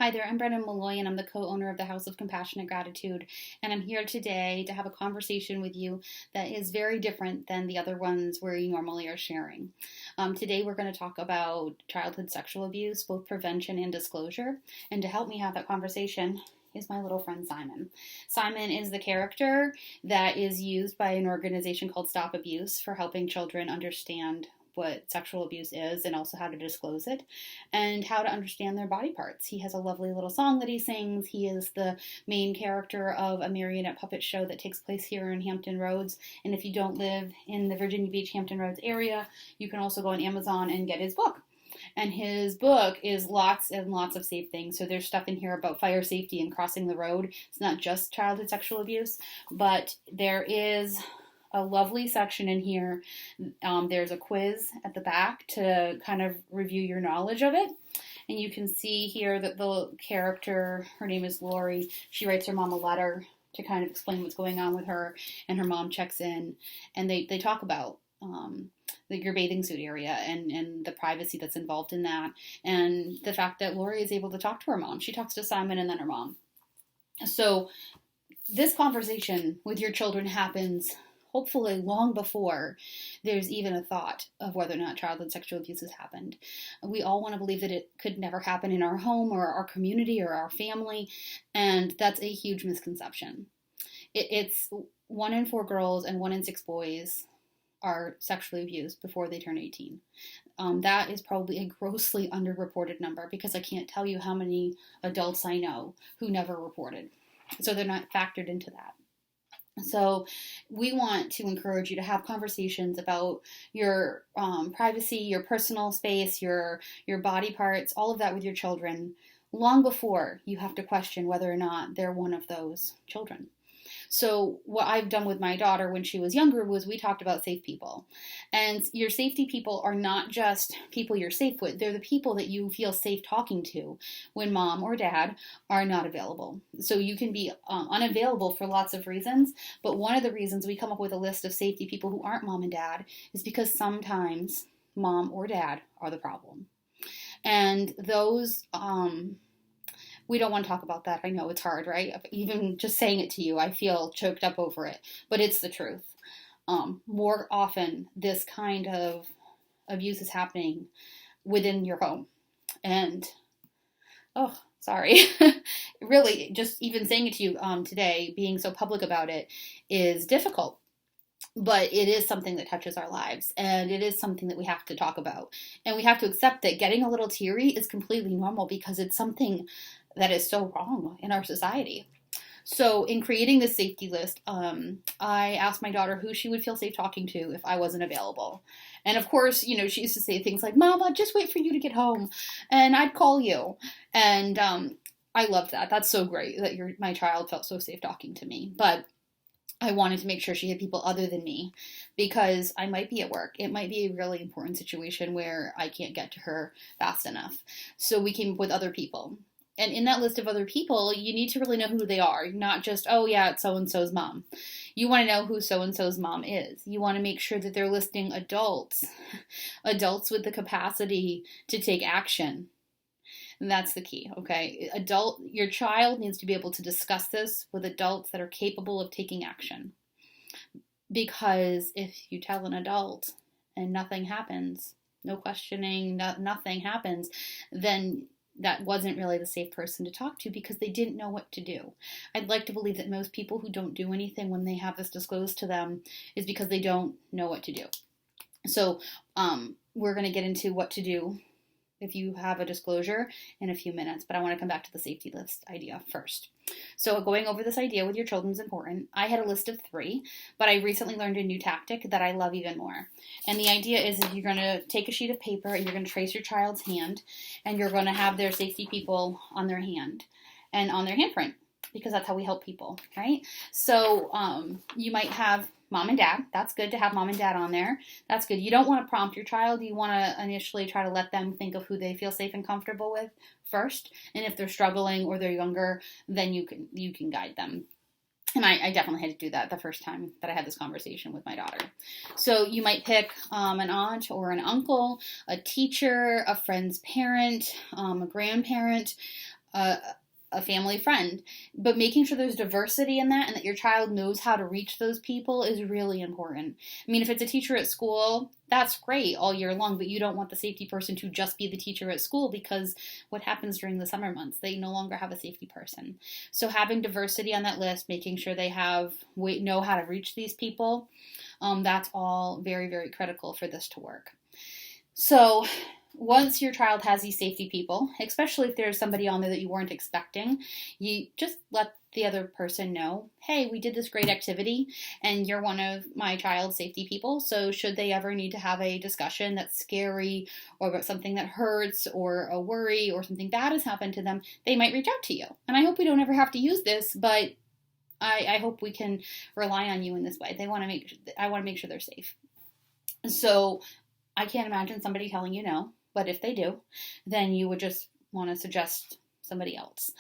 Hi there, I'm Brennan Malloy, and I'm the co-owner of the House of Compassionate Gratitude, and I'm here today to have a conversation with you that is very different than the other ones we normally are sharing. Today we're going to talk about childhood sexual abuse, both prevention and disclosure, and to help me have that conversation is my little friend Simon. Simon is the character that is used by an organization called Stop Abuse for helping children understand what sexual abuse is and also how to disclose it and how to understand their body parts. He has a lovely little song that he sings. He is the main character of a marionette puppet show that takes place here in Hampton Roads. And if you don't live in the Virginia Beach, Hampton Roads area, you can also go on Amazon and get his book. And his book is lots and lots of safe things. So there's stuff in here about fire safety and crossing the road. It's not just childhood sexual abuse, but there is a lovely section in here. There's a quiz at the back to kind of review your knowledge of it. And you can see here that the character, her name is Lori, she writes her mom a letter to kind of explain what's going on with her, and her mom checks in, and they talk about your bathing suit area and the privacy that's involved in that, and the fact that Lori is able to talk to her mom. She talks to Simon and then her mom. So this conversation with your children happens hopefully long before there's even a thought of whether or not childhood sexual abuse has happened. We all want to believe that it could never happen in our home or our community or our family, and that's a huge misconception. It's 1 in 4 girls and 1 in 6 boys are sexually abused before they turn 18. That is probably a grossly underreported number because I can't tell you how many adults I know who never reported. So they're not factored into that. So we want to encourage you to have conversations about your privacy, your personal space, your body parts, all of that with your children long before you have to question whether or not they're one of those children. So what I've done with my daughter when she was younger was we talked about safe people. And your safety people are not just people you're safe with. They're the people that you feel safe talking to when mom or dad are not available. So you can be unavailable for lots of reasons. But one of the reasons we come up with a list of safety people who aren't mom and dad is because sometimes mom or dad are the problem. And those we don't want to talk about that. I know it's hard, right? Even just saying it to you, I feel choked up over it. But it's the truth. More often, this kind of abuse is happening within your home. And, oh, sorry. Really, just even saying it to you today, being so public about it, is difficult. But it is something that touches our lives, and it is something that we have to talk about. And we have to accept that getting a little teary is completely normal because it's something that is so wrong in our society. So in creating this safety list, I asked my daughter who she would feel safe talking to if I wasn't available. And of course, she used to say things like, "Mama, just wait for you to get home, and I'd call you." And I loved that. That's so great that my child felt so safe talking to me. But I wanted to make sure she had people other than me because I might be at work. It might be a really important situation where I can't get to her fast enough. So we came up with other people. And in that list of other people, you need to really know who they are, not just, oh yeah, it's so-and-so's mom. You want to know who so-and-so's mom is. You want to make sure that they're listing adults with the capacity to take action. And that's the key, okay? Your child needs to be able to discuss this with adults that are capable of taking action. Because if you tell an adult and nothing happens, no questioning, nothing happens, then that wasn't really the safe person to talk to because they didn't know what to do. I'd like to believe that most people who don't do anything when they have this disclosed to them is because they don't know what to do. So we're going to get into what to do if you have a disclosure in a few minutes, but I want to come back to the safety list idea first. So going over this idea with your children is important. I had a list of 3, but I recently learned a new tactic that I love even more. And the idea is that you're going to take a sheet of paper and you're going to trace your child's hand, and you're going to have their safety people on their hand and on their handprint, because that's how we help people, right? So you might have mom and dad. That's good to have mom and dad on there. That's good. You don't want to prompt your child. You want to initially try to let them think of who they feel safe and comfortable with first. And if they're struggling or they're younger, then you can guide them. And I definitely had to do that the first time that I had this conversation with my daughter. So you might pick an aunt or an uncle, a teacher, a friend's parent, a grandparent, a family friend, but making sure there's diversity in that and that your child knows how to reach those people is really important. I mean, if it's a teacher at school, that's great all year long, but you don't want the safety person to just be the teacher at school, because what happens during the summer months? They no longer have a safety person. So having diversity on that list, making sure they know how to reach these people, that's all very, very critical for this to work. So once your child has these safety people, especially if there's somebody on there that you weren't expecting, you just let the other person know, hey, we did this great activity and you're one of my child's safety people. So should they ever need to have a discussion that's scary or about something that hurts or a worry or something bad has happened to them, they might reach out to you. And I hope we don't ever have to use this, but I hope we can rely on you in this way. I want to make sure they're safe. So I can't imagine somebody telling you no, but if they do, then you would just want to suggest somebody else.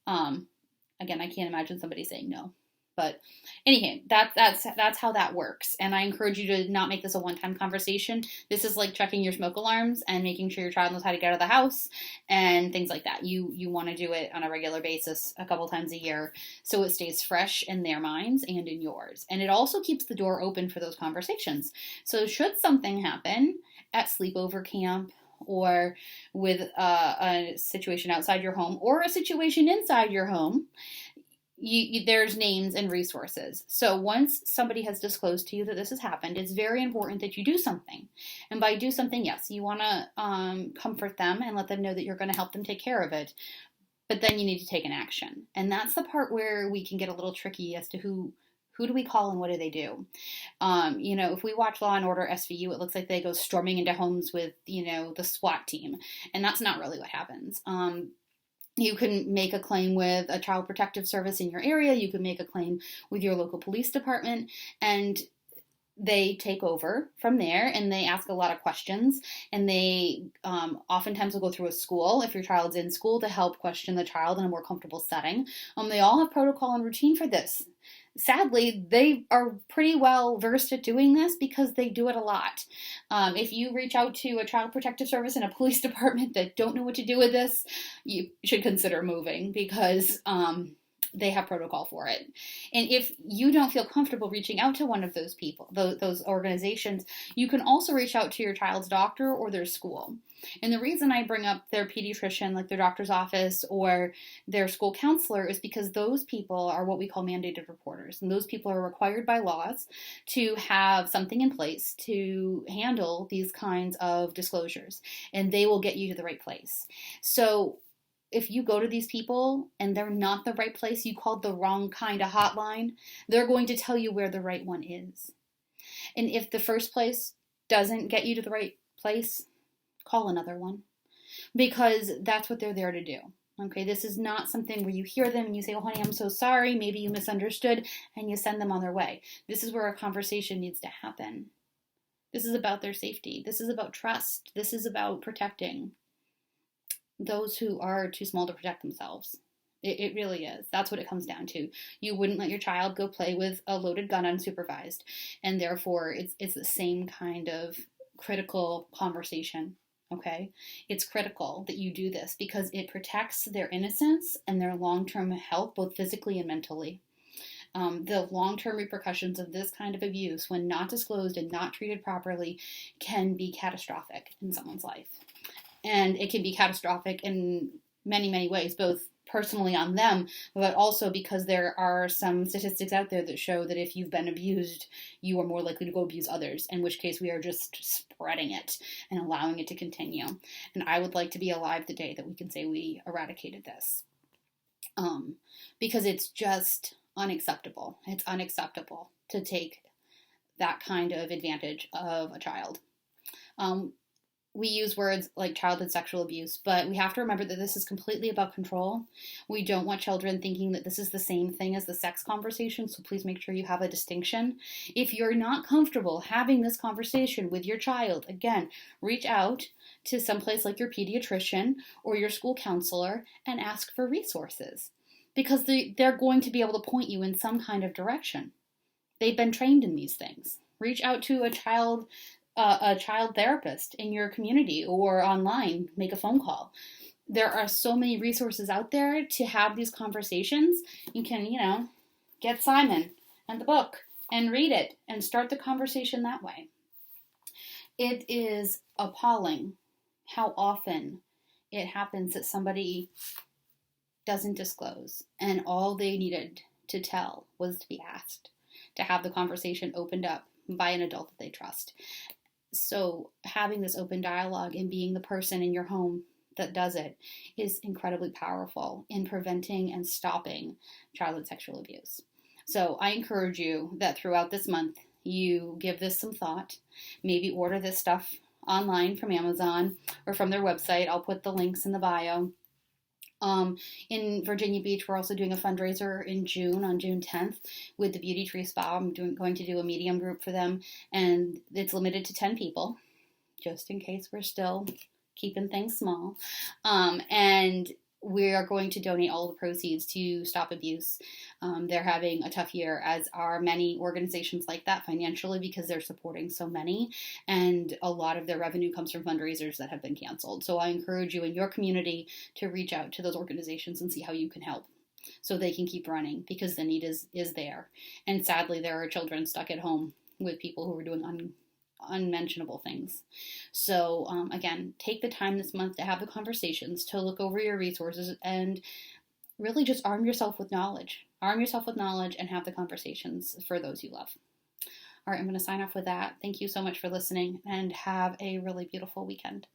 Again, I can't imagine somebody saying no, but anyhow, that's how that works. And I encourage you to not make this a one-time conversation. This is like checking your smoke alarms and making sure your child knows how to get out of the house and things like that. You want to do it on a regular basis, a couple times a year, so it stays fresh in their minds and in yours. And it also keeps the door open for those conversations. So should something happen at sleepover camp, or with a situation outside your home, or a situation inside your home, there's names and resources. So once somebody has disclosed to you that this has happened, it's very important that you do something. And by do something, yes, you want to comfort them and let them know that you're going to help them take care of it. But then you need to take an action. And that's the part where we can get a little tricky as to who do we call and what do they do? If we watch Law and Order SVU, it looks like they go storming into homes with, the SWAT team. And that's not really what happens. You can make a claim with a child protective service in your area. You can make a claim with your local police department, and they take over from there and they ask a lot of questions, and they oftentimes will go through a school if your child's in school to help question the child in a more comfortable setting. They all have protocol and routine for this. Sadly, they are pretty well versed at doing this because they do it a lot. If you reach out to a child protective service and a police department that don't know what to do with this, you should consider moving, because they have protocol for it. And if you don't feel comfortable reaching out to one of those people, those organizations, you can also reach out to your child's doctor or their school. And the reason I bring up their pediatrician, like their doctor's office or their school counselor, is because those people are what we call mandated reporters. And those people are required by laws to have something in place to handle these kinds of disclosures. And they will get you to the right place. So if you go to these people and they're not the right place, you called the wrong kind of hotline, they're going to tell you where the right one is. And if the first place doesn't get you to the right place, call another one, because that's what they're there to do. Okay, this is not something where you hear them and you say, oh, honey, I'm so sorry, maybe you misunderstood, and you send them on their way. This is where a conversation needs to happen. This is about their safety. This is about trust. This is about protecting those who are too small to protect themselves. It really is. That's what it comes down to. You wouldn't let your child go play with a loaded gun unsupervised, and therefore it's the same kind of critical conversation. Okay, it's critical that you do this because it protects their innocence and their long-term health, both physically and mentally. The long-term repercussions of this kind of abuse, when not disclosed and not treated properly, can be catastrophic in someone's life. And it can be catastrophic in many, many ways, both personally on them, but also because there are some statistics out there that show that if you've been abused, you are more likely to go abuse others, in which case we are just spreading it and allowing it to continue. And I would like to be alive the day that we can say we eradicated this. Because it's just unacceptable. It's unacceptable to take that kind of advantage of a child. We use words like childhood sexual abuse, but we have to remember that this is completely about control. We don't want children thinking that this is the same thing as the sex conversation, so please make sure you have a distinction. If you're not comfortable having this conversation with your child, again, reach out to someplace like your pediatrician or your school counselor and ask for resources, because they're going to be able to point you in some kind of direction. They've been trained in these things. Reach out to a child therapist in your community or online. Make a phone call. there are so many resources out there to have these conversations. You can, get Simon and the book and read it and start the conversation that way. It is appalling how often it happens that somebody doesn't disclose, and all they needed to tell was to be asked, to have the conversation opened up by an adult that they trust. So having this open dialogue and being the person in your home that does it is incredibly powerful in preventing and stopping childhood sexual abuse. So I encourage you that throughout this month, you give this some thought. Maybe order this stuff online from Amazon or from their website. I'll put the links in the bio. In Virginia Beach, we're also doing a fundraiser in June, on June 10th, with the Beauty Tree Spa. I'm going to do a medium group for them, and it's limited to 10 people, just in case we're still keeping things small. And we are going to donate all the proceeds to Stop Abuse. They're having a tough year, as are many organizations like that financially, because they're supporting so many, and a lot of their revenue comes from fundraisers that have been canceled. So I encourage you in your community to reach out to those organizations and see how you can help so they can keep running, because the need is there. And sadly, there are children stuck at home with people who are doing unmentionable things. So again, take the time this month to have the conversations, to look over your resources, and really just arm yourself with knowledge. Arm yourself with knowledge and have the conversations for those you love. All right, I'm going to sign off with that. Thank you so much for listening, and have a really beautiful weekend.